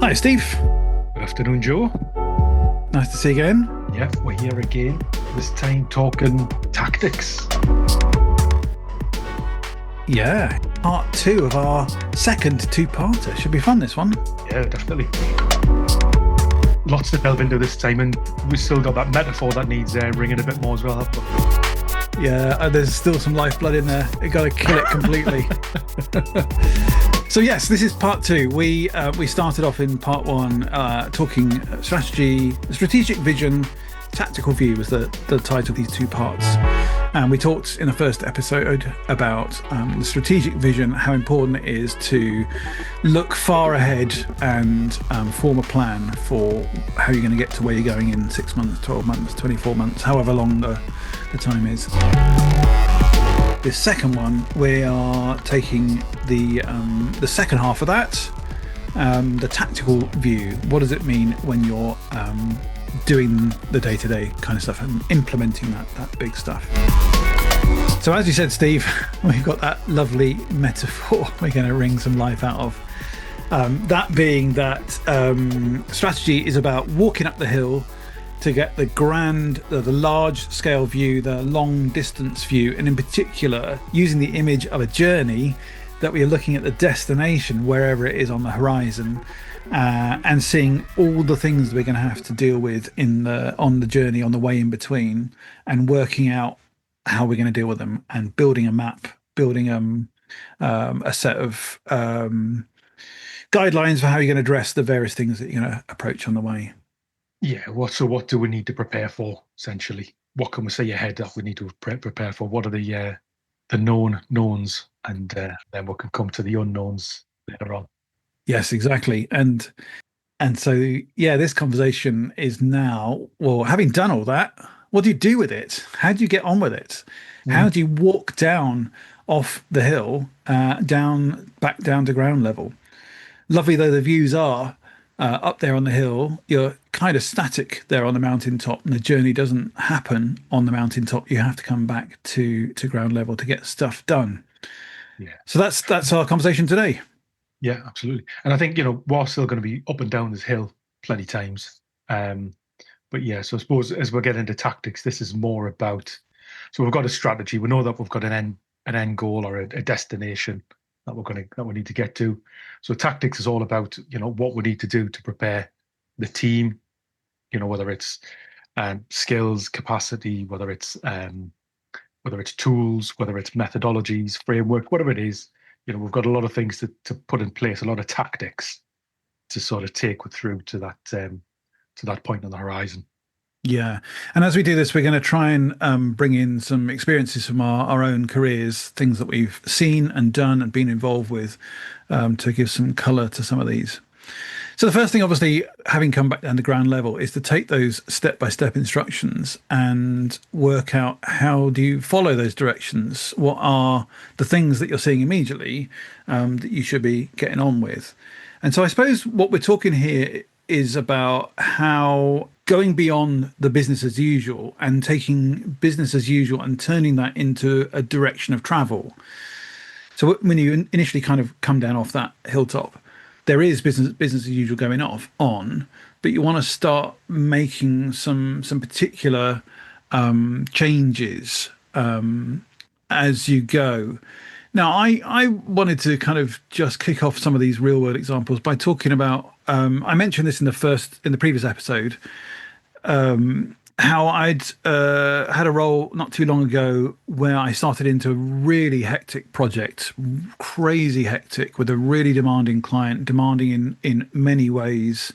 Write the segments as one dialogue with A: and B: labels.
A: Hi, Steve.
B: Good afternoon, Joe.
A: Nice to see you again.
B: Yeah, we're here again, this time talking tactics.
A: Yeah, part 2 of our second two-parter. Should be fun, this one.
B: Yeah, definitely. Lots to delve into this time, and we've still got that metaphor that needs ringing a bit more as well, haven't we?
A: Yeah, there's still some lifeblood in there. You got to kill it completely. So yes, this is part 2. We started off in part 1 talking strategy, strategic vision, tactical view was the title of these two parts. And we talked in the first episode about the strategic vision, how important it is to look far ahead and form a plan for how you're going to get to where you're going in 6 months, 12 months, 24 months, however long the time is. This second one, we are taking the second half of that, the tactical view. What does it mean when you're doing the day-to-day kind of stuff and implementing that big stuff? So as you said, Steve, we've got that lovely metaphor we're going to wring some life out of. That being that strategy is about walking up the hill to get the grand, the large scale view, the long distance view, and in particular using the image of a journey that we are looking at the destination wherever it is on the horizon, and seeing all the things we're going to have to deal with on the journey, on the way in between, and working out how we're going to deal with them, and building a map, building a set of guidelines for how you're going to address the various things that you're going to approach on the way.
B: Yeah, what do we need to prepare for, essentially? What can we say ahead that we need to prepare for? What are the known knowns, and then we can come to the unknowns later on.
A: Yes, exactly. And so, yeah, this conversation is now, well, having done all that, what do you do with it? How do you get on with it? How do you walk down off the hill, back down to ground level? Lovely though the views are, up there on the hill, you're kind of static there on the mountaintop, and the journey doesn't happen on the mountaintop. You have to come back to ground level to get stuff done.
B: Yeah.
A: So that's our conversation today.
B: Yeah, absolutely. And I think, we're still going to be up and down this hill plenty times. But yeah, so I suppose as we're getting into tactics, this is more about, so we've got a strategy. We know that we've got an end goal or a destination that we need to get to. So tactics is all about, what we need to do to prepare the team, whether it's skills, capacity, whether it's tools, whether it's methodologies, framework, whatever it is. We've got a lot of things to put in place, a lot of tactics to sort of take through to that point on the horizon.
A: Yeah. And as we do this, we're going to try and bring in some experiences from our own careers, things that we've seen and done and been involved with, to give some colour to some of these. So the first thing, obviously, having come back down to ground level, is to take those step-by-step instructions and work out how do you follow those directions? What are the things that you're seeing immediately that you should be getting on with? And so I suppose what we're talking here is about how going beyond the business as usual and taking business as usual and turning that into a direction of travel. So when you initially kind of come down off that hilltop, there is business as usual going on, but you want to start making some particular changes as you go. Now, I wanted to kind of just kick off some of these real world examples by talking about, I mentioned this in the previous episode, how I'd had a role not too long ago where I started into a really hectic project, crazy hectic, with a really demanding client, demanding in many ways,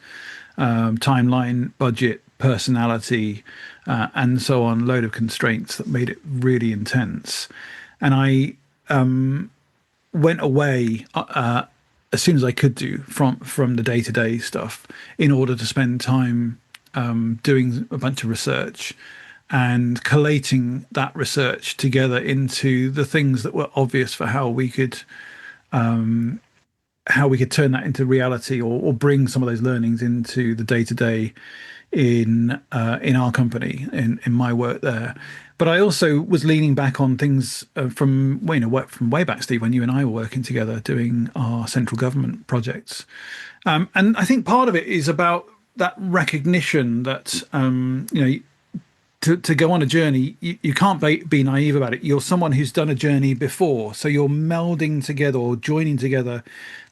A: timeline, budget, personality, and so on, load of constraints that made it really intense. And I went away as soon as I could do from the day-to-day stuff in order to spend time doing a bunch of research and collating that research together into the things that were obvious for how we could turn that into reality, or bring some of those learnings into the day-to-day in our company in my work there. But I also was leaning back on things from well, work from way back, Steve, when you and I were working together doing our central government projects. And I think part of it is about that recognition that to go on a journey, you can't be naive about it. You're someone who's done a journey before, so you're melding together or joining together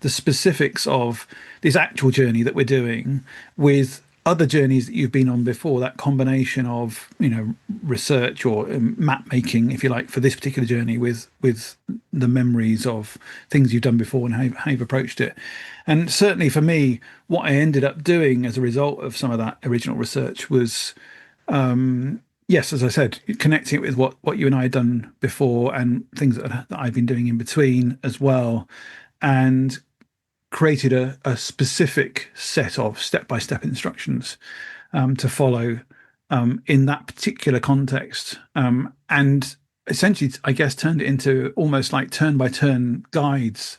A: the specifics of this actual journey that we're doing with other journeys that you've been on before. That combination of research or map making, if you like, for this particular journey with the memories of things you've done before and how you've approached it. And certainly for me, what I ended up doing as a result of some of that original research was yes, as I said, connecting it with what you and I had done before and things that I've been doing in between as well, and created a specific set of step-by-step instructions to follow in that particular context, and essentially, I guess, turned it into almost like turn-by-turn guides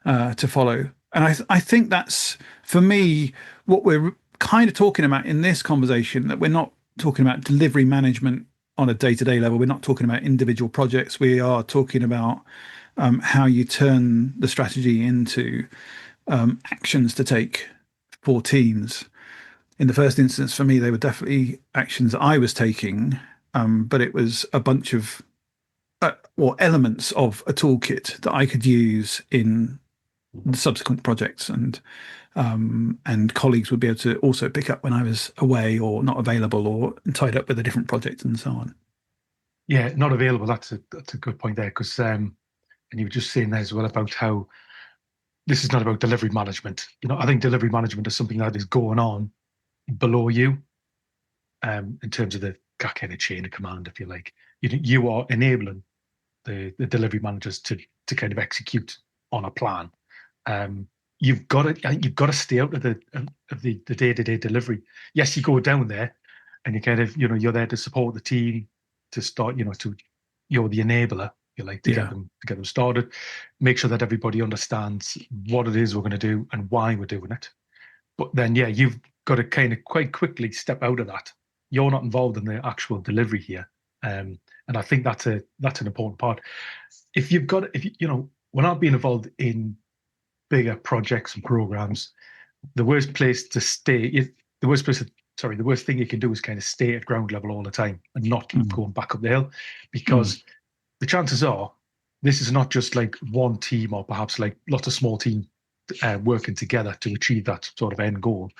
A: to follow. And I think that's, for me, what we're kind of talking about in this conversation, that we're not talking about delivery management on a day-to-day level. We're not talking about individual projects. We are talking about how you turn the strategy into actions to take for teams. In the first instance, for me, they were definitely actions that I was taking, but it was a bunch of or elements of a toolkit that I could use in the subsequent projects, and colleagues would be able to also pick up when I was away or not available or tied up with a different project and so on.
B: Yeah, not available. That's a good point there, because and you were just saying there as well about how this is not about delivery management. I think delivery management is something that is going on below you, in terms of the kind of chain of command, if you like. You are enabling the delivery managers to kind of execute on a plan. You've got to stay out of the day-to-day delivery. Yes, you go down there and you kind of, you're there to support the team, to start, you're the enabler, you like, to get them started, make sure that everybody understands what it is we're going to do and why we're doing it. But then, yeah, you've got to kind of quite quickly step out of that. You're not involved in the actual delivery here. And I think that's an important part. We're not being involved in bigger projects and programs, the worst thing you can do is kind of stay at ground level all the time and not keep going back up the hill, because the chances are this is not just like one team or perhaps like lots of small teams working together to achieve that sort of end goal.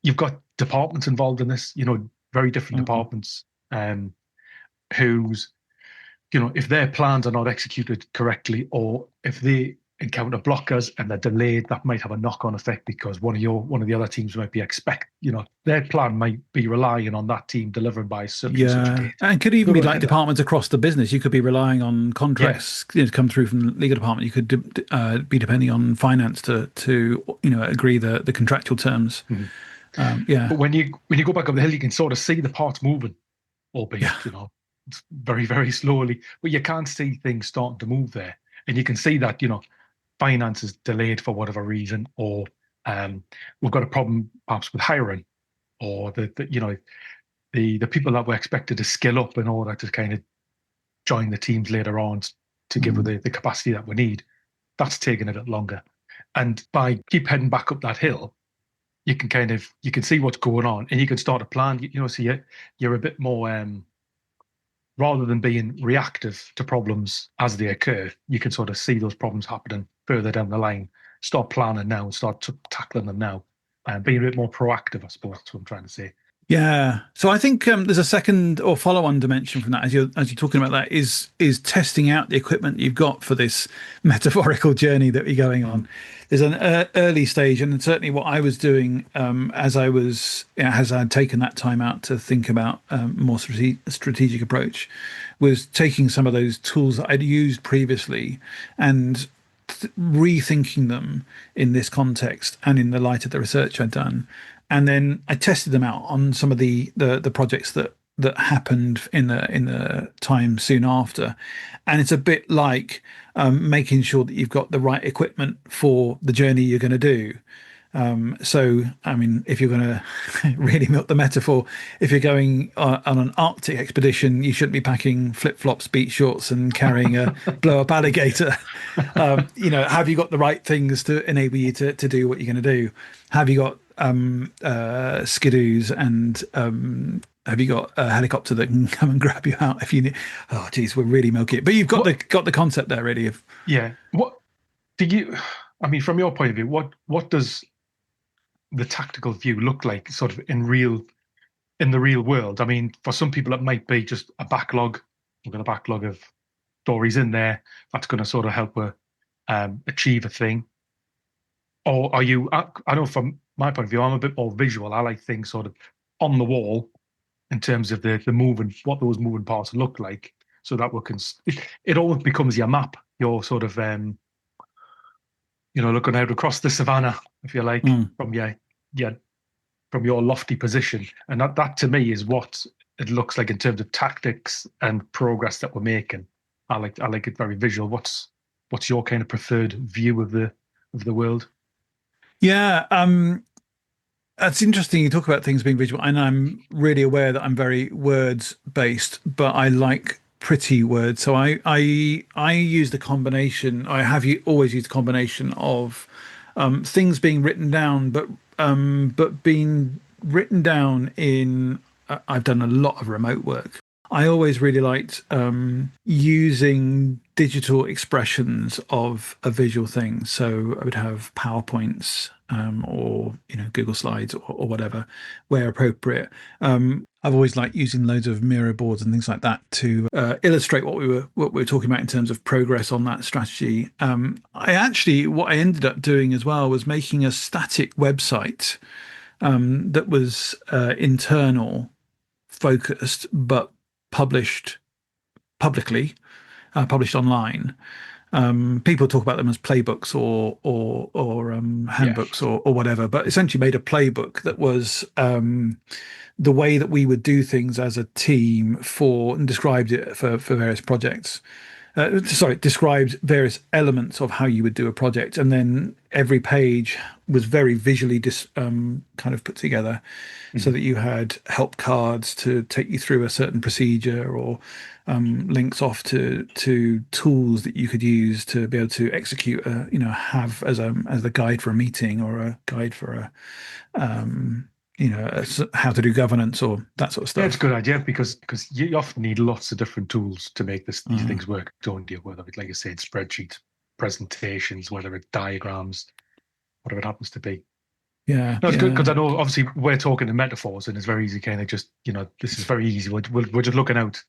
B: You've got departments involved in this, very different departments, whose, if their plans are not executed correctly, or if they encounter blockers and they're delayed, that might have a knock-on effect, because one of the other teams might be their plan might be relying on that team delivering by such and such a date.
A: And could even be like departments across the business. You could be relying on contracts to come through from the legal department. You could be depending on finance to agree the contractual terms.
B: But when you go back up the hill, you can sort of see the parts moving, albeit very, very slowly, but you can't see things starting to move there. And you can see that finance is delayed for whatever reason, or we've got a problem perhaps with hiring, or the people that were expected to skill up in order to kind of join the teams later on to give us the capacity that we need. That's taking a bit longer. And by keep heading back up that hill, you can see what's going on, and you can start a plan. So you're a bit more, rather than being reactive to problems as they occur, you can sort of see those problems happening further down the line. Start planning now and start tackling them now, and being a bit more proactive, I suppose. That's what I'm trying to say.
A: Yeah. So I think there's a second or follow-on dimension from that, as you're talking about that, is testing out the equipment you've got for this metaphorical journey that you're going on. There's an early stage, and certainly what I was doing as I'd taken that time out to think about more strategic approach, was taking some of those tools that I'd used previously and rethinking them in this context and in the light of the research I'd done. And then I tested them out on some of the projects that happened in the time soon after. And it's a bit like making sure that you've got the right equipment for the journey you're going to do. So, I mean, if you're going to really milk the metaphor, if you're going on an Arctic expedition, you shouldn't be packing flip-flops, beach shorts, and carrying a blow-up alligator. Have you got the right things to enable you to do what you're going to do? Have you got skidoos, and have you got a helicopter that can come and grab you out if you need? Oh, geez, we're really milking it. But you've got the concept there, really. Of
B: What do you? I mean, from your point of view, what does the tactical view look like, sort of in the real world? I mean, for some people, it might be just a backlog. We've got a backlog of stories in there that's going to sort of help her achieve a thing. Or are you? I know from my point of view, I'm a bit more visual. I like things sort of on the wall in terms of the moving, what those moving parts look like, so that we can. It almost becomes your map. Your sort of looking out across the savannah, if you like, from from your lofty position, and that to me is what it looks like in terms of tactics and progress that we're making. I like it very visual. What's your kind of preferred view of the world?
A: Yeah, that's interesting. You talk about things being visual, and I'm really aware that I'm very words based, but I like pretty words. So I use the combination. I have always used a combination of things being written down, but being written down in. I've done a lot of remote work. I always really liked using digital expressions of a visual thing. So I would have PowerPoints or Google Slides or whatever, where appropriate. I've always liked using loads of Miro boards and things like that to illustrate what we were talking about in terms of progress on that strategy. What I ended up doing as well was making a static website that was internal focused, but published publicly, published online. People talk about them as playbooks or handbooks or whatever, but essentially made a playbook that was the way that we would do things as a team and described it for various projects. Described various elements of how you would do a project, and then every page was very visually kind of put together, so that you had help cards to take you through a certain procedure, or links off to tools that you could use to be able to execute, have as a guide for a meeting, or a guide for how to do governance or that sort of stuff.
B: Yeah, it's a good idea because you often need lots of different tools to make these things work, don't you? Whether it's, like I said, spreadsheets, presentations, whether it's diagrams, whatever it happens to be.
A: Yeah,
B: no, it's good because I know obviously we're talking in metaphors, and it's very easy, kind of just this is very easy. We're just looking out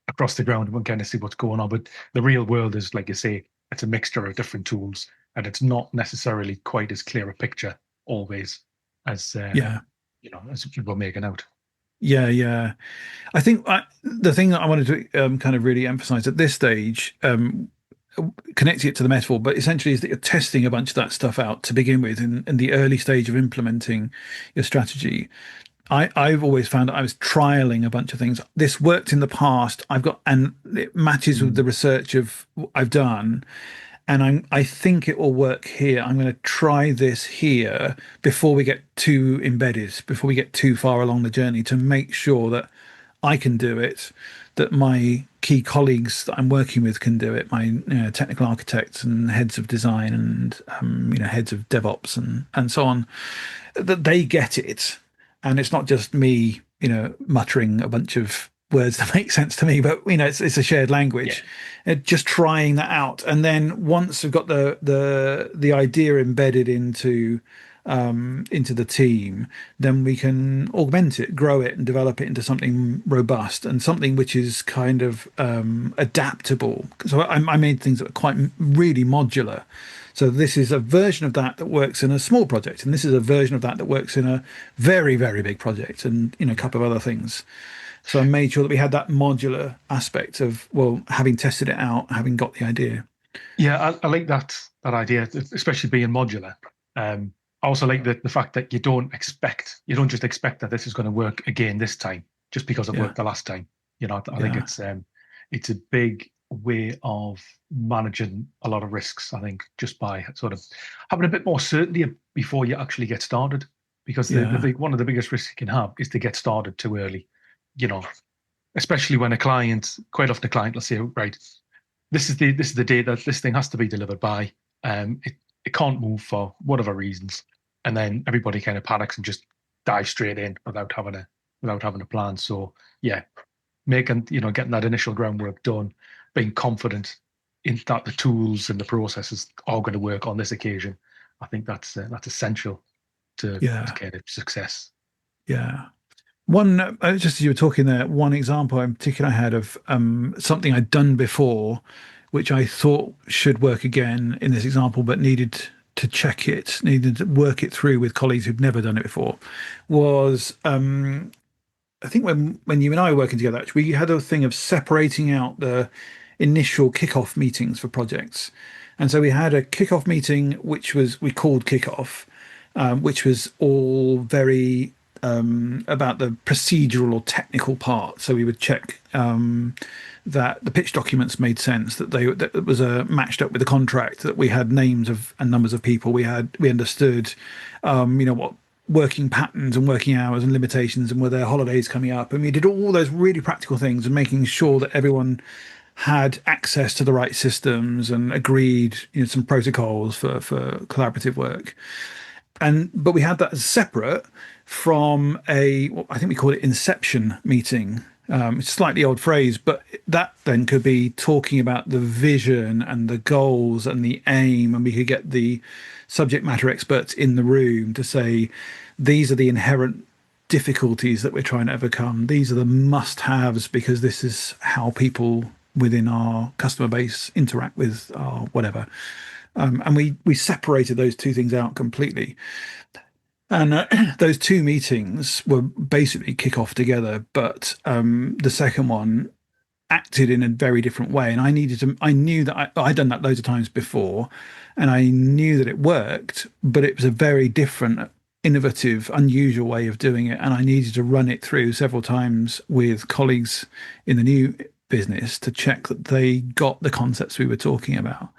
B: across the ground and we can kind of see what's going on. But the real world is, like you say, it's a mixture of different tools, and it's not necessarily quite as clear a picture always as as people are making out.
A: Yeah. I think the thing that I wanted to kind of really emphasize at this stage, connecting it to the metaphor, but essentially is that you're testing a bunch of that stuff out to begin with in the early stage of implementing your strategy. I've always found that I was trialing a bunch of things. This worked in the past. And it matches with the research of what I've done. And I think it will work here. I'm going to try this here before we get too embedded, before we get too far along the journey, to make sure that I can do it, that my key colleagues that I'm working with can do it, my technical architects and heads of design and heads of DevOps and so on, that they get it. And it's not just me, muttering a bunch of words that make sense to me, but it's a shared language. Just trying that out, and then once we've got the idea embedded into the team, then we can augment it, grow it, and develop it into something robust and something which is kind of adaptable. So I made things that are quite really modular. So this is a version of that works in a small project, and this is a version of that works in a very, very big project, and a couple of other things. So I made sure that we had that modular aspect of, having tested it out, having got the idea.
B: Yeah, I like that idea, especially being modular. I also like the fact that you don't just expect that this is going to work again this time just because it worked the last time. I think it's a big way of managing a lot of risks, I think, just by sort of having a bit more certainty before you actually get started. Because
A: Yeah.
B: one of the biggest risks you can have is to get started too early, you know, especially when quite often a client will say, right, this is the date that this thing has to be delivered by. It can't move for whatever reasons, and then everybody kind of panics and just dives straight in without having a plan. So yeah, getting that initial groundwork done, being confident in that the tools and the processes are going to work on this occasion. I think that's essential to
A: Yeah.
B: kind of success.
A: Yeah. One, just as you were talking there, one example in particular I had of something I'd done before, which I thought should work again in this example, but needed to check it, needed to work it through with colleagues who'd never done it before, was I think when you and I were working together, actually, we had a thing of separating out the initial kickoff meetings for projects. And so we had a kickoff meeting, which we called kickoff, which was all very about the procedural or technical part. So we would check that the pitch documents made sense, that it was matched up with the contract, that we had names of and numbers of people, we understood, what working patterns and working hours and limitations, and were there holidays coming up, and we did all those really practical things and making sure that everyone had access to the right systems and agreed some protocols for collaborative work. But we had that as separate from I think we call it inception meeting. It's a slightly odd phrase, but that then could be talking about the vision and the goals and the aim, and we could get the subject matter experts in the room to say, these are the inherent difficulties that we're trying to overcome. These are the must-haves because this is how people within our customer base interact with our whatever. And we separated those two things out completely. And those two meetings were basically kick off together, but the second one acted in a very different way. And I knew that I'd done that loads of times before, and I knew that it worked, but it was a very different, innovative, unusual way of doing it. And I needed to run it through several times with colleagues in the new business to check that they got the concepts we were talking about.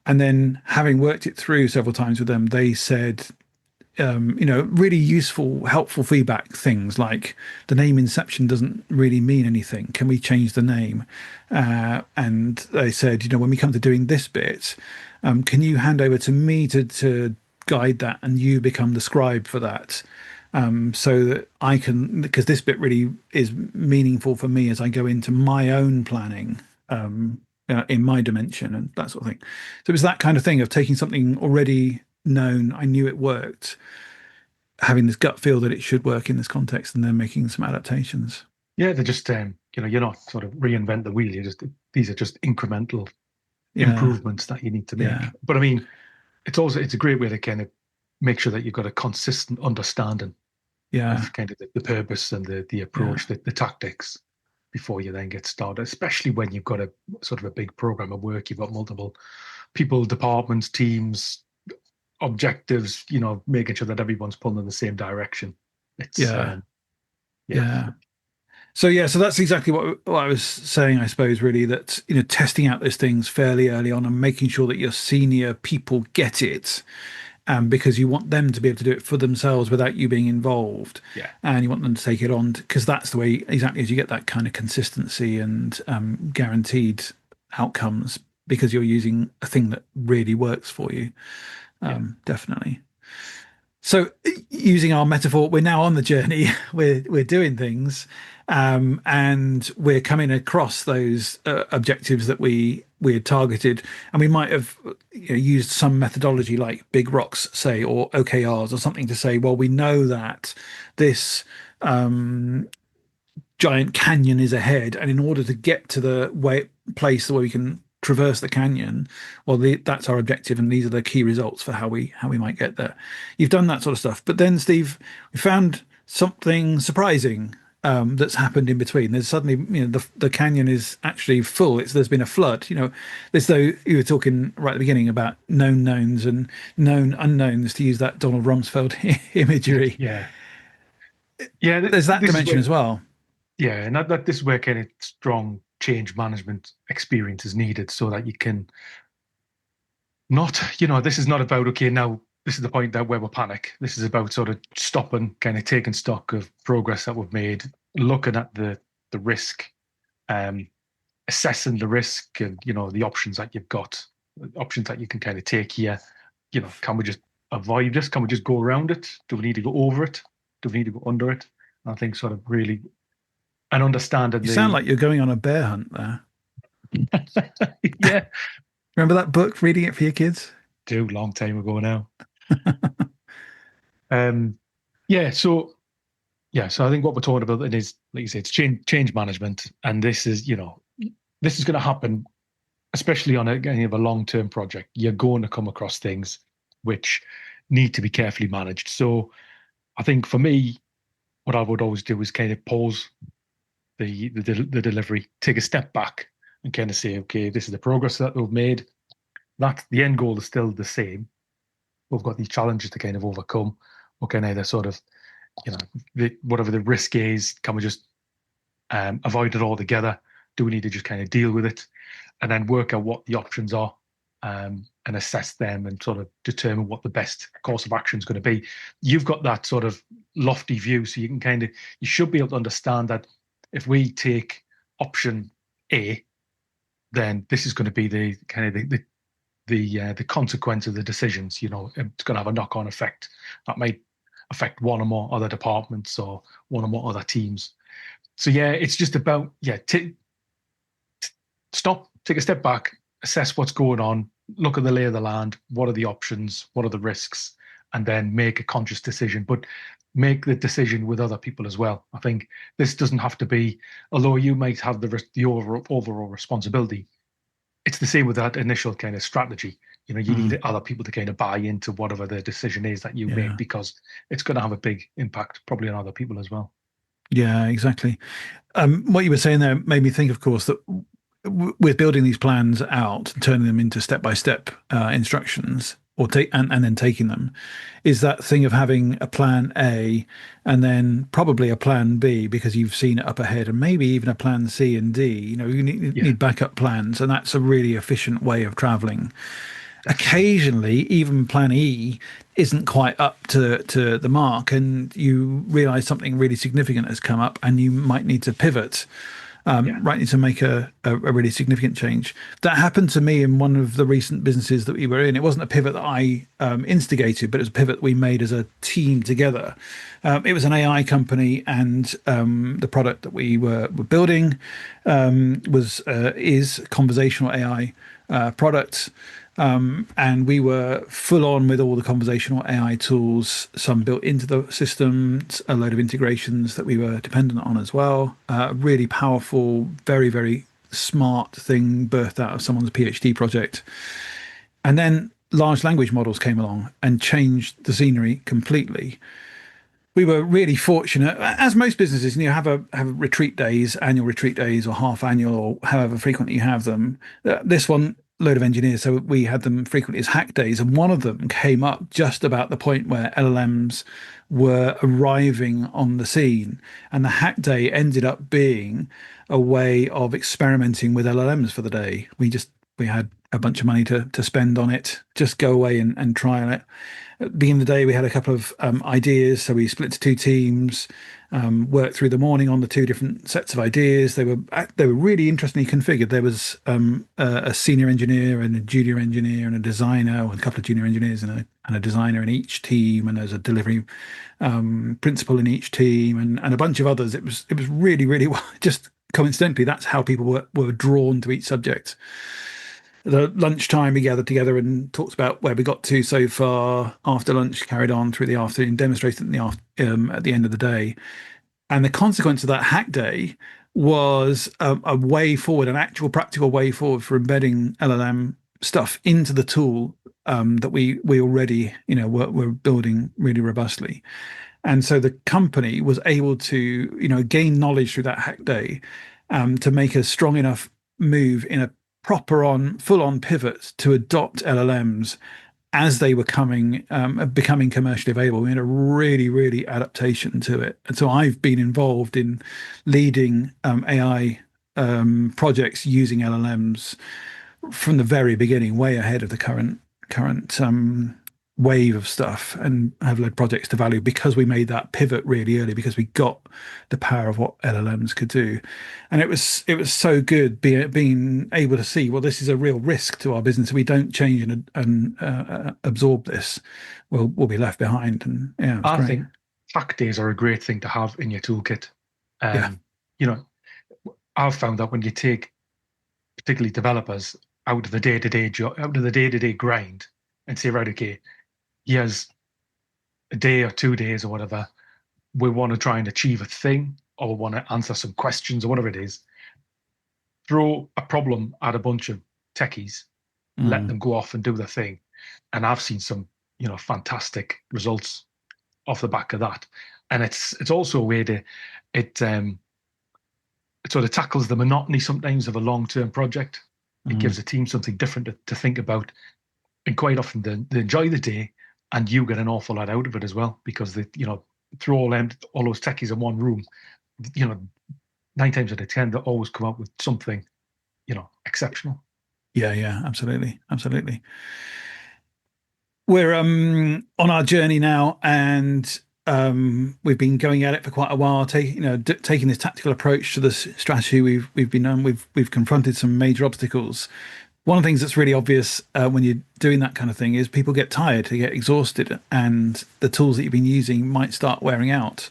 A: And then having worked it through several times with them, they said, really useful, helpful feedback, things like the name Inception doesn't really mean anything. Can we change the name? And they said, when we come to doing this bit, can you hand over to me to guide that, and you become the scribe for that? So that I can, because this bit really is meaningful for me as I go into my own planning in my dimension and that sort of thing. So it was that kind of thing of taking something already known, I knew it worked, having this gut feel that it should work in this context, and then making some adaptations.
B: Yeah, they're just you're not sort of reinvent the wheel. These are just incremental improvements that you need to make.
A: Yeah.
B: But I mean, it's a great way to kind of make sure that you've got a consistent understanding of kind of the purpose and the approach, the tactics before you then get started, especially when you've got a sort of a big program of work, you've got multiple people, departments, teams, objectives, making sure that everyone's pulling in the same direction. It's
A: So that's exactly what I was saying, I suppose, really, that testing out those things fairly early on and making sure that your senior people get it, because you want them to be able to do it for themselves without you being involved. And you want them to take it on, because that's the way, exactly, as you get that kind of consistency and guaranteed outcomes, because you're using a thing that really works for you. Definitely. So, using our metaphor, we're now on the journey. We're doing things, and we're coming across those objectives that we had targeted, and we might have used some methodology like big rocks, say, or OKRs or something to say, well, we know that this giant canyon is ahead, and in order to get to the place where we can traverse the canyon, well, that's our objective, and these are the key results for how we might get there. You've done that sort of stuff, but then, Steve, we found something surprising that's happened in between. There's suddenly, the canyon is actually full. There's been a flood. As though you were talking right at the beginning about known knowns and known unknowns, to use that Donald Rumsfeld imagery.
B: Yeah.
A: There's that dimension as well.
B: Yeah, and this is where kind of strong change management experience is needed so that you can not, this is not about, okay, now this is the point that where we panic. This is about sort of stopping, kind of taking stock of progress that we've made, looking at the risk, um, assessing the risk and, the options that you've got, options that you can kind of take here. Can we just avoid this? Can we just go around it? Do we need to go over it? Do we need to go under it? I think sort of really, and understanding
A: You sound
B: the,
A: like you're going on a bear hunt there.
B: yeah,
A: Remember that book, reading it for your kids?
B: do long time ago now. Um, yeah, so so I think what we're talking about then is, like you say, it's change management, and this is this is going to happen, especially on any of a long term project. You're going to come across things which need to be carefully managed. So I think for me, what I would always do is kind of pause the delivery, take a step back, and kind of say, okay, this is the progress that we've made. That the end goal is still the same. We've got these challenges to kind of overcome. We can either sort of, whatever the risk is, can we just avoid it altogether? Do we need to just kind of deal with it, and then work out what the options are, and assess them and sort of determine what the best course of action is going to be? You've got that sort of lofty view, so you should be able to understand that if we take option A, then this is going to be the kind of the consequence of the decisions. It's going to have a knock-on effect that might affect one or more other departments or one or more other teams. So it's just about stop, take a step back, assess what's going on, look at the lay of the land, what are the options, what are the risks, and then make a conscious decision. But make the decision with other people as well. I think this doesn't have to be, although you might have the overall responsibility, it's the same with that initial kind of strategy. You need other people to kind of buy into whatever the decision is that you make, because it's going to have a big impact probably on other people as well.
A: Yeah, exactly. What you were saying there made me think, of course, that with building these plans out, turning them into step-by-step instructions, or and then taking them, is that thing of having a plan A and then probably a plan B because you've seen it up ahead, and maybe even a plan C and D. You need backup plans, and that's a really efficient way of traveling. Occasionally, even plan E isn't quite up to the mark, and you realize something really significant has come up, and you might need to pivot. Right, need to make a really significant change. That happened to me in one of the recent businesses that we were in. It wasn't a pivot that I instigated, but it was a pivot we made as a team together. It was an AI company, and the product that we were building is conversational AI product. And we were full on with all the conversational AI tools, some built into the systems, a load of integrations that we were dependent on as well. Really powerful, very, very smart thing birthed out of someone's PhD project. And then large language models came along and changed the scenery completely. We were really fortunate, as most businesses, have retreat days, annual retreat days, or half annual, or however frequently you have them. This one, load of engineers, so we had them frequently as hack days, and one of them came up just about the point where LLMs were arriving on the scene, and the hack day ended up being a way of experimenting with LLMs for the day. We had a bunch of money to spend on it, just go away and try on it. At the beginning of the day, we had a couple of ideas, so we split to two teams, worked through the morning on the two different sets of ideas. They were really interestingly configured. There was a senior engineer and a junior engineer and a designer, or a couple of junior engineers and a designer in each team, and there's a delivery principal in each team, and a bunch of others. It was really, really well. Just coincidentally, that's how people were drawn to each subject. The lunchtime, we gathered together and talked about where we got to so far. After lunch, carried on through the afternoon, demonstrated at the end of the day. And the consequence of that hack day was a way forward, an actual practical way forward for embedding LLM stuff into the tool that we already were building really robustly. And so the company was able to gain knowledge through that hack day to make a strong enough move in a full on pivot to adopt LLMs as they were becoming commercially available. We had a really, really adaptation to it. And so I've been involved in leading AI projects using LLMs from the very beginning, way ahead of the current wave of stuff, and have led projects to value because we made that pivot really early, because we got the power of what LLMs could do. And it was so good being able to see, well, this is a real risk to our business. If we don't change and absorb this, we'll be left behind. And yeah, it was
B: I
A: great.
B: think hack days are a great thing to have in your toolkit.
A: Yeah.
B: You know, I've found that when you take particularly developers out of the day-to-day job, out of the day-to-day grind, and say, right, okay, here's a day or 2 days or whatever, we want to try and achieve a thing, or we want to answer some questions or whatever it is, throw a problem at a bunch of techies, let them go off and do their thing. And I've seen some, fantastic results off the back of that. And it's also a way to, it sort of tackles the monotony sometimes of a long-term project. It gives a team something different to think about. And quite often they enjoy the day, and you get an awful lot out of it as well, because through all those techies in one room, 9 times out of 10, they always come up with something, exceptional.
A: Yeah, absolutely. We're on our journey now, and we've been going at it for quite a while, taking this tactical approach to this strategy. We've been on, we've confronted some major obstacles. One of the things that's really obvious when you're doing that kind of thing is people get tired, they get exhausted, and the tools that you've been using might start wearing out.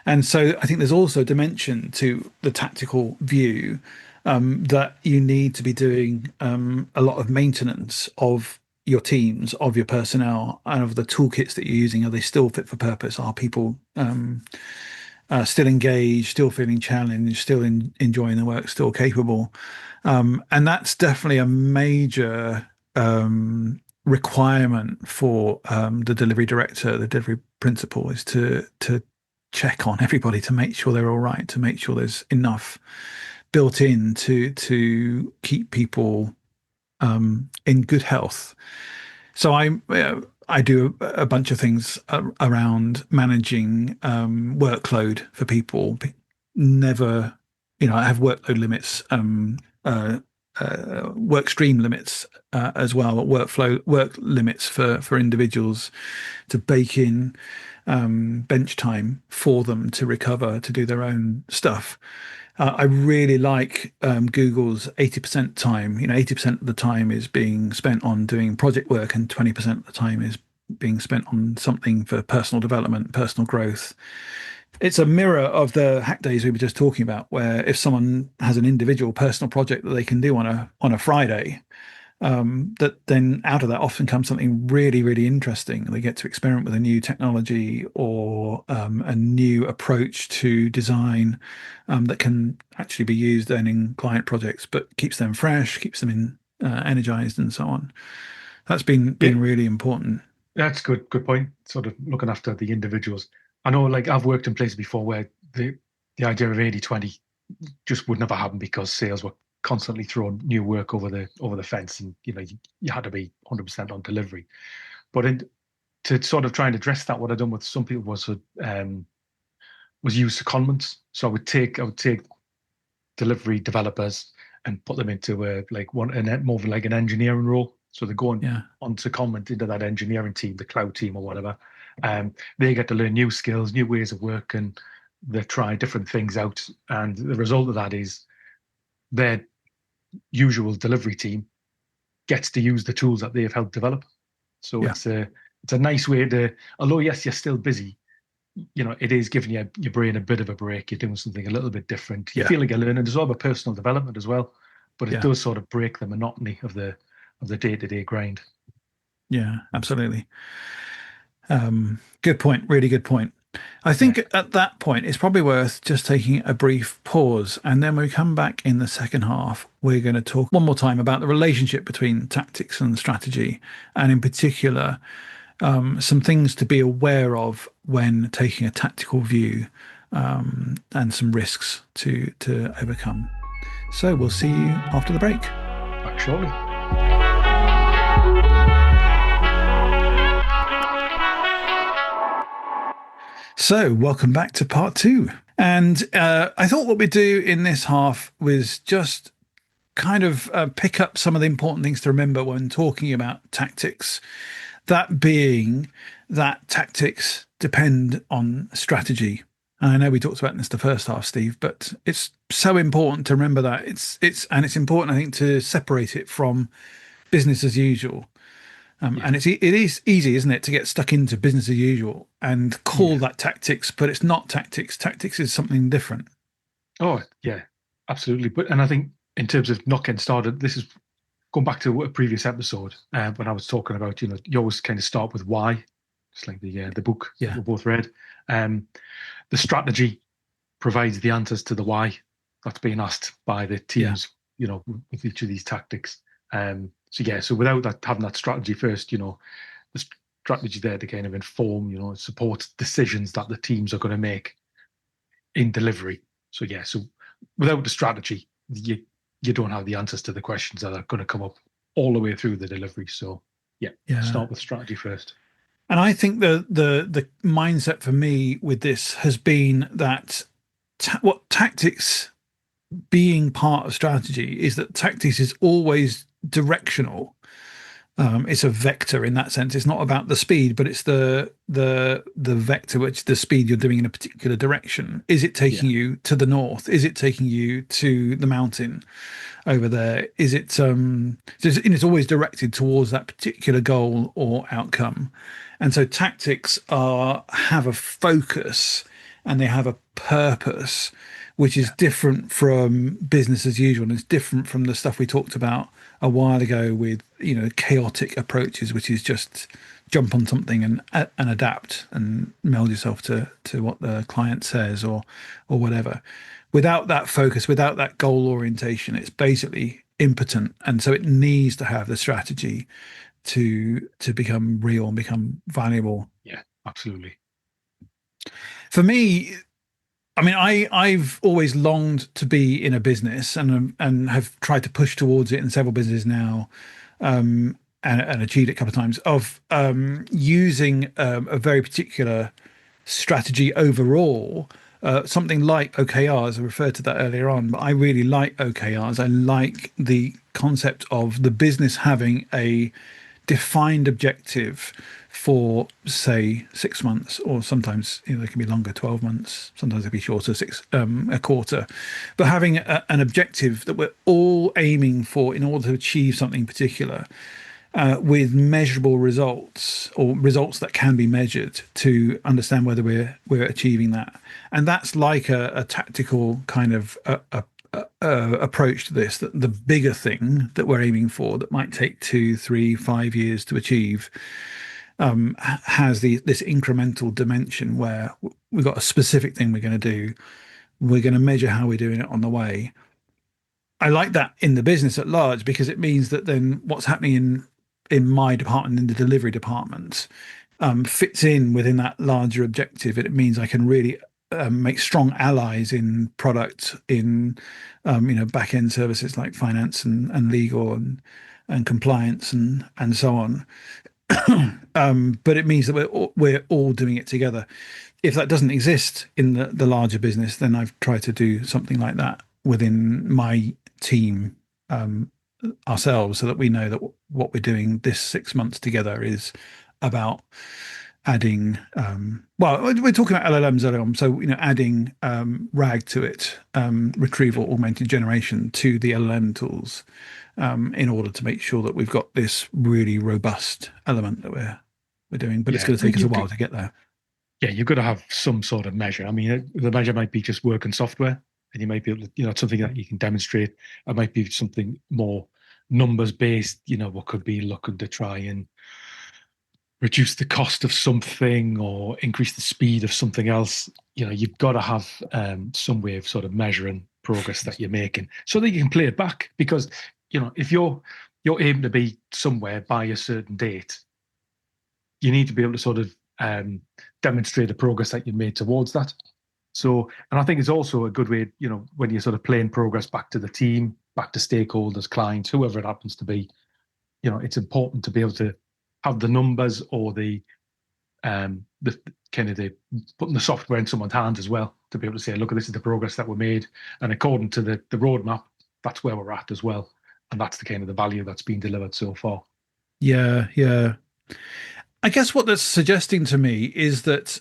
A: And so I think there's also a dimension to the tactical view, that you need to be doing a lot of maintenance of your teams, of your personnel, and of the toolkits that you're using. Are they still fit for purpose? Are people still engaged, still feeling challenged, still enjoying the work, still capable? And that's definitely a major requirement for the delivery director, the delivery principal, is to check on everybody to make sure they're all right, to make sure there's enough built in to keep people in good health. So I do a bunch of things around managing workload for people. Never, I have workload limits, work stream limits as well, work limits for individuals, to bake in bench time for them to recover, to do their own stuff. I really like Google's 80% time. 80% of the time is being spent on doing project work, and 20% of the time is being spent on something for personal development, personal growth. It's a mirror of the hack days we were just talking about, where if someone has an individual personal project that they can do on a Friday, that then out of that often comes something really, really interesting. They get to experiment with a new technology or a new approach to design that can actually be used then in client projects, but keeps them fresh, keeps them energized, and so on. That's been really important.
B: That's good point. Sort of looking after the individuals. I know, like, I've worked in places before where the idea of 80-20 just would never happen, because sales were constantly throwing new work over the fence, and you had to be 100% on delivery. But to sort of try and address that, what I've done with some people was use secondments. So I would take delivery developers and put them into more of like an engineering role. So they're going on secondment into that engineering team, the cloud team or whatever. They get to learn new skills, new ways of working. They try different things out, and the result of that is their usual delivery team gets to use the tools that they have helped develop. So it's a nice way to, although yes, you're still busy, it is giving your brain a bit of a break. You're doing something a little bit different. You feel like you're learning. There's all the personal development as well, but it does sort of break the monotony of the day-to-day grind.
A: Yeah, absolutely. Good point. Really good point. I think at that point, it's probably worth just taking a brief pause. And then when we come back in the second half, we're going to talk one more time about the relationship between tactics and strategy. And in particular, some things to be aware of when taking a tactical view, and some risks to overcome. So we'll see you after the break.
B: Back shortly.
A: So welcome back to part 2. And I thought what we'd do in this half was just kind of pick up some of the important things to remember when talking about tactics. That being that tactics depend on strategy. And I know we talked about this the first half, Steve, but it's so important to remember that it's important, I think, to separate it from business as usual. And it is easy, isn't it, to get stuck into business as usual and call
B: Yeah.
A: that tactics, but it's not tactics. Tactics is something different.
B: Oh, yeah, absolutely. And I think in terms of not getting started, this is going back to a previous episode when I was talking about, you always kind of start with why, just like the book that
A: Yeah,
B: we both read. The strategy provides the answers to the why that's being asked by the
A: yeah,
B: teams, with each of these tactics. So without that, having that strategy first, the strategy there to kind of inform, support decisions that the teams are going to make in delivery. So without the strategy, you don't have the answers to the questions that are going to come up all the way through the delivery. So yeah,
A: yeah.
B: start with strategy first.
A: And I think the mindset for me with this has been that what tactics being part of strategy is that tactics is always directional. It's a vector in that sense. It's not about the speed, but it's the vector, which the speed you're doing in a particular direction. Is it
B: Yeah,
A: taking you to the north? Is it taking you to the mountain over there? Is it it's always directed towards that particular goal or outcome. And so tactics are have a focus and they have a purpose, which is
B: yeah,
A: different from business as usual. And it's different from the stuff we talked about a while ago with, chaotic approaches, which is just jump on something and adapt and meld yourself to what the client says or whatever. Without that focus, without that goal orientation, it's basically impotent. And so it needs to have the strategy to become real and become valuable.
B: yeah, absolutely.
A: For me, I mean, I've always longed to be in a business and have tried to push towards it in several businesses now, and achieved it a couple of times of using a very particular strategy overall. Something like OKRs, I referred to that earlier on, but I really like OKRs. I like the concept of the business having a defined objective for, say, 6 months, or sometimes they can be longer, 12 months. Sometimes they can be shorter, a quarter. But having an objective that we're all aiming for in order to achieve something particular, with measurable results or results that can be measured to understand whether we're achieving that. And that's like a tactical kind of approach to this. That the bigger thing that we're aiming for that might take 2, 3, 5 years to achieve has this incremental dimension where we've got a specific thing we're going to do. We're going to measure how we're doing it on the way. I like that in the business at large because it means that then what's happening in my department, in the delivery department, fits in within that larger objective. And it means I can really make strong allies in product, in back end services like finance and legal and compliance and so on. But it means that we're all doing it together. If that doesn't exist in the larger business, then I've tried to do something like that within my team, ourselves, so that we know that what we're doing this 6 months together is about adding well, we're talking about LLMs earlier on, so adding RAG to it, retrieval augmented generation to the LLM tools, in order to make sure that we've got this really robust element that we're doing. But it's
B: Yeah,
A: going to take us a while to get there.
B: yeah, you've got to have some sort of measure. I mean, the measure might be just work and software, and you might be able to, it's something that you can demonstrate. It might be something more numbers based, what could be looking to try and reduce the cost of something or increase the speed of something else. You've got to have some way of sort of measuring progress that you're making so that you can play it back. Because, if you're aiming to be somewhere by a certain date, you need to be able to sort of demonstrate the progress that you've made towards that. So, and I think it's also a good way, when you're sort of playing progress back to the team, back to stakeholders, clients, whoever it happens to be, it's important to be able to have the numbers or the kind of the putting the software in someone's hands as well to be able to say, look, this is the progress that we made, and according to the roadmap, that's where we're at as well, and that's the kind of the value that's been delivered so far.
A: Yeah, yeah. I guess what that's suggesting to me is that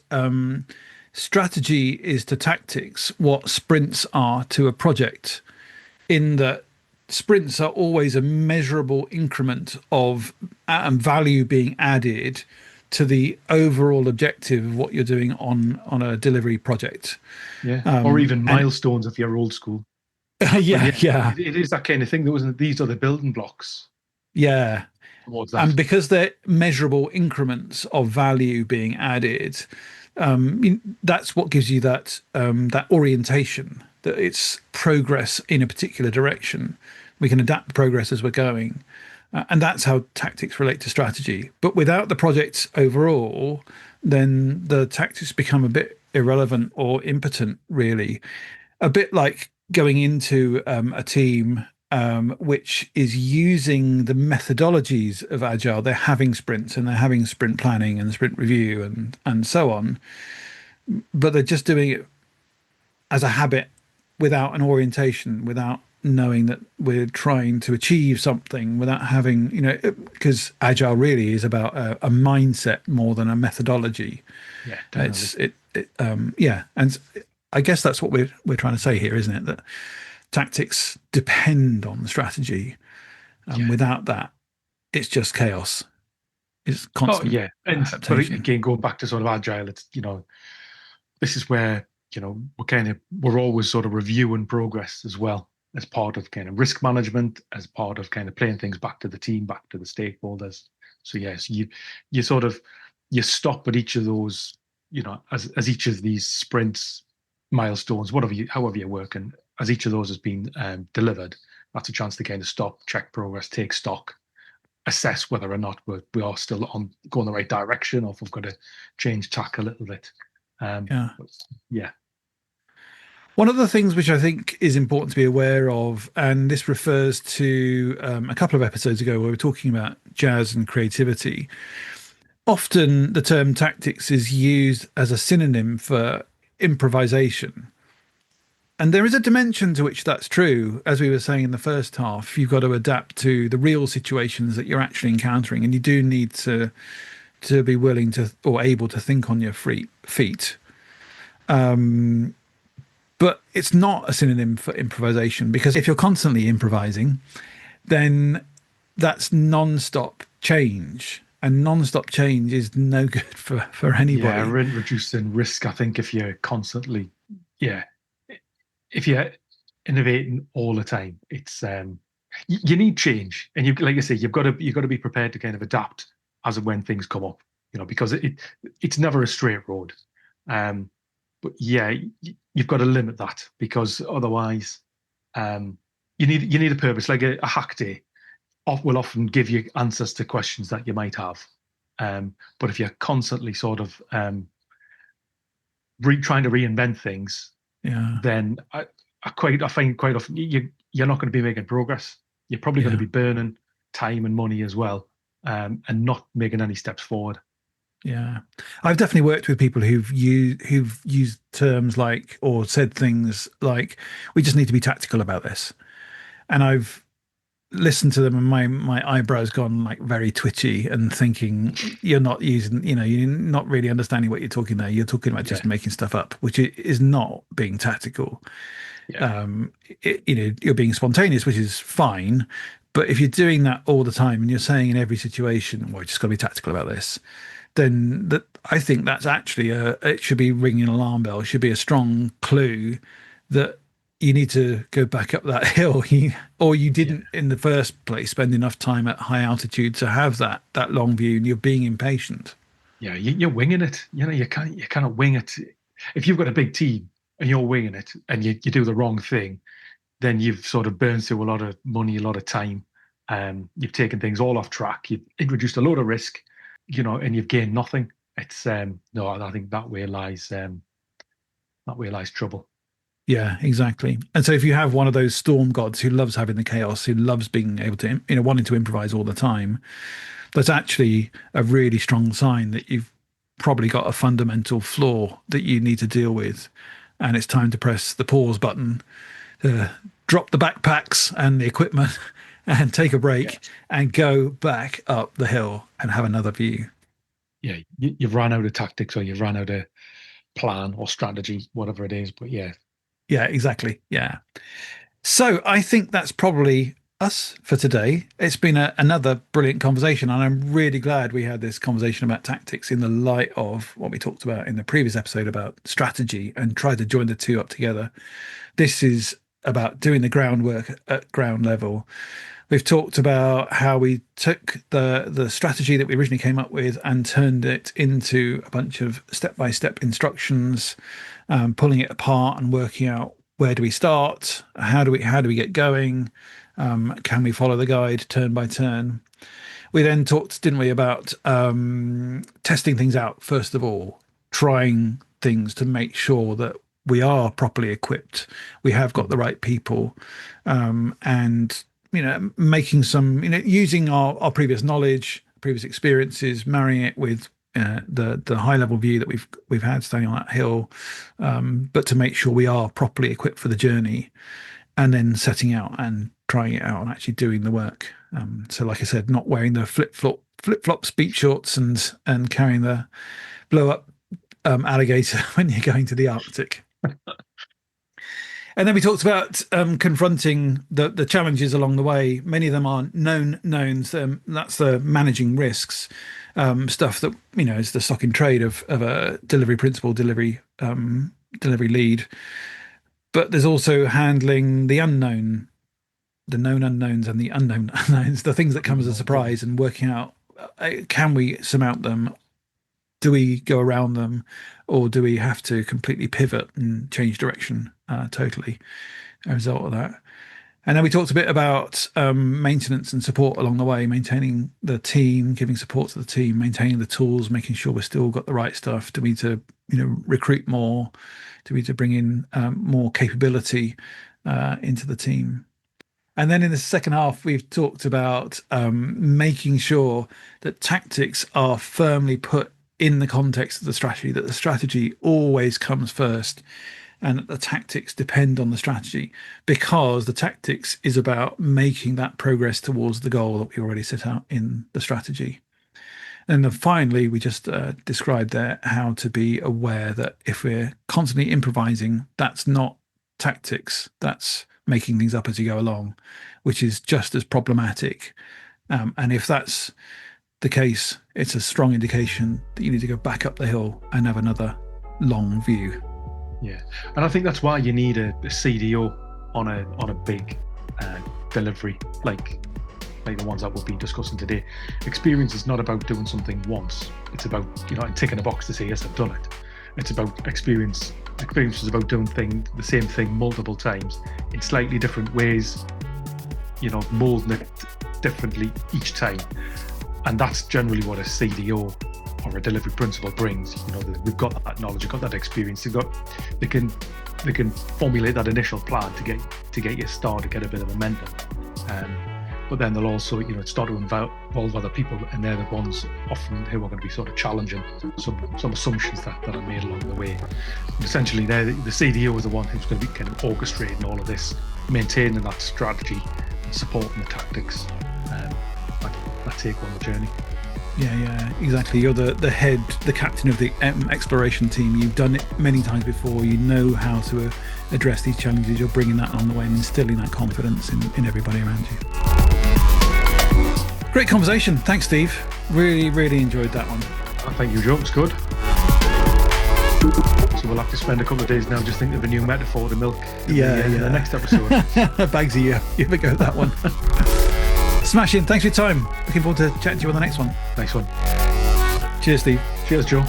A: strategy is to tactics what sprints are to a project, in that sprints are always a measurable increment of value being added to the overall objective of what you're doing on a delivery project.
B: Yeah, or even
A: And
B: milestones if you're old school. But
A: yeah,
B: yeah,
A: yeah,
B: it is that kind of thing. There wasn't these are the building blocks
A: yeah.
B: towards
A: And
B: that.
A: because they're measurable increments of value being added, that's what gives you that orientation, that it's progress in a particular direction. We can adapt the progress as we're going, and that's how tactics relate to strategy. But without the project overall, then the tactics become a bit irrelevant or impotent, really. A bit like going into a team which is using the methodologies of agile. They're having sprints and they're having sprint planning and sprint review and so on, but they're just doing it as a habit without an orientation, without knowing that we're trying to achieve something, without having, because agile really is about a mindset more than a methodology.
B: Yeah, definitely.
A: Yeah, and I guess that's what we're trying to say here, isn't it? That tactics depend on the strategy, and
B: Yeah.
A: without that, it's just chaos. It's
B: Oh
A: constant
B: yeah, and but
A: adaptation.
B: again, going back to sort of agile, it's this is where we're always sort of reviewing progress as well as part of kind of risk management, as part of kind of playing things back to the team, back to the stakeholders. So yes, you sort of you stop at each of those, as each of these sprints, milestones, however you're working, as each of those has been delivered, that's a chance to kind of stop, check progress, take stock, assess whether or not we are still going the right direction, or if we've got to change tack a little bit.
A: Yeah.
B: Yeah.
A: One of the things which I think is important to be aware of, and this refers to a couple of episodes ago where we were talking about jazz and creativity. Often the term tactics is used as a synonym for improvisation. And there is a dimension to which that's true. As we were saying in the first half, you've got to adapt to the real situations that you're actually encountering, and you do need to be willing to or able to think on your feet. But it's not a synonym for improvisation, because if you're constantly improvising, then that's non-stop change, and non-stop change is no good for
B: Yeah,
A: anybody.
B: reducing risk. I think if you're constantly, yeah, if you're innovating all the time, it's you need change, and like I say, you've got to be prepared to kind of adapt as and when things come up, because it's never a straight road. But yeah, you've got to limit that, because otherwise, you need a purpose. Like a hack day will often give you answers to questions that you might have. But if you're constantly sort of trying to reinvent things,
A: Yeah,
B: then I find quite often you're not going to be making progress. You're probably going to
A: yeah,
B: be burning time and money as well, and not making any steps forward.
A: yeah. I've definitely worked with people who've used terms like, or said things like, "We just need to be tactical about this," and I've listened to them, and my eyebrows gone like very twitchy, and thinking, you're not using, you're not really understanding what you're talking there. You're talking about just
B: Yeah,
A: making stuff up, which is not being tactical.
B: yeah,
A: You're being spontaneous, which is fine. But if you're doing that all the time and you're saying in every situation, well, we just got to be tactical about this, then I think that's actually it should be ringing an alarm bell. It should be a strong clue that you need to go back up that hill, or you
B: yeah,
A: didn't in the first place spend enough time at high altitude to have that long view, and you're being impatient.
B: yeah. You're winging it. You cannot wing it. If you've got a big team and you're winging it, and you do the wrong thing, then you've sort of burned through a lot of money, a lot of time. You've taken things all off track. You've introduced a load of risk, and you've gained nothing. It's no, I think that way lies trouble.
A: Yeah, exactly. And so if you have one of those storm gods who loves having the chaos, who loves being able to, wanting to improvise all the time, that's actually a really strong sign that you've probably got a fundamental flaw that you need to deal with. and it's time to press the pause button, drop the backpacks and the equipment and take a break and go back up the hill and have another view.
B: Yeah, you've run out of tactics, or you've run out of plan or strategy, whatever it is. But yeah,
A: exactly. Yeah. So I think that's probably us for today. It's been another brilliant conversation, and I'm really glad we had this conversation about tactics in the light of what we talked about in the previous episode about strategy, and tried to join the two up together. This is about doing the groundwork at ground level. We've talked about how we took the strategy that we originally came up with and turned it into a bunch of step-by-step instructions, pulling it apart and working out, where do we start? How do we get going? Can we follow the guide turn by turn? We then talked, didn't we, about testing things out first of all, trying things to make sure that we are properly equipped, we have got the right people, and making some, using our previous knowledge, previous experiences, marrying it with the high level view that we've had standing on that hill, but to make sure we are properly equipped for the journey, and then setting out and trying it out and actually doing the work. So like I said, not wearing the flip-flop speed shorts and carrying the blow up alligator when you're going to the Arctic. And then we talked about confronting the challenges along the way. Many of them are known knowns. That's the managing risks stuff that is the stock in trade of a delivery principal, delivery lead. But there's also handling the unknown, the known unknowns and the unknown unknowns, the things that come as a surprise, and working out, can we surmount them? Do we go around them, or do we have to completely pivot and change direction totally as a result of that? And then we talked a bit about maintenance and support along the way, maintaining the team, giving support to the team, maintaining the tools, making sure we've still got the right stuff. Do we need to recruit more? Do we need to bring in more capability into the team? And then in the second half, we've talked about making sure that tactics are firmly put in the context of the strategy, that the strategy always comes first, and that the tactics depend on the strategy, because the tactics is about making that progress towards the goal that we already set out in the strategy. And then finally, we just described there how to be aware that if we're constantly improvising, that's not tactics, that's making things up as you go along, which is just as problematic. And if that's the case, it's a strong indication that you need to go back up the hill and have another long view.
B: Yeah, and I think that's why you need a CDO on a big delivery like the ones that we'll be discussing today. Experience is not about doing something once. It's about ticking a box to say yes, I've done it. It's about experience. Experience is about doing the same thing multiple times in slightly different ways. Molding it differently each time. And that's generally what a CDO or a delivery principal brings. We've got that knowledge, we've got that experience. They can formulate that initial plan to get you started, get a bit of momentum. But then they'll also, start to involve other people, and they're the ones often who are going to be sort of challenging some assumptions that are made along the way. And essentially, the CDO is the one who's going to be kind of orchestrating all of this, maintaining that strategy, and supporting the tactics that take on the journey.
A: Yeah, exactly. You're the head, the captain of the exploration team. You've done it many times before. You know how to address these challenges. You're bringing that on the way and instilling that confidence in everybody around you. Great conversation. Thanks, Steve. Really, really enjoyed that one.
B: Thank you, Joe. It's good. So we'll have to spend a couple of days now just thinking of a new metaphor to milk in the next episode.
A: Bagsy, you have a go at that one. Smashing. Thanks for your time. Looking forward to chatting to you on the next one.
B: Next one.
A: Cheers, Steve.
B: Cheers, Joe.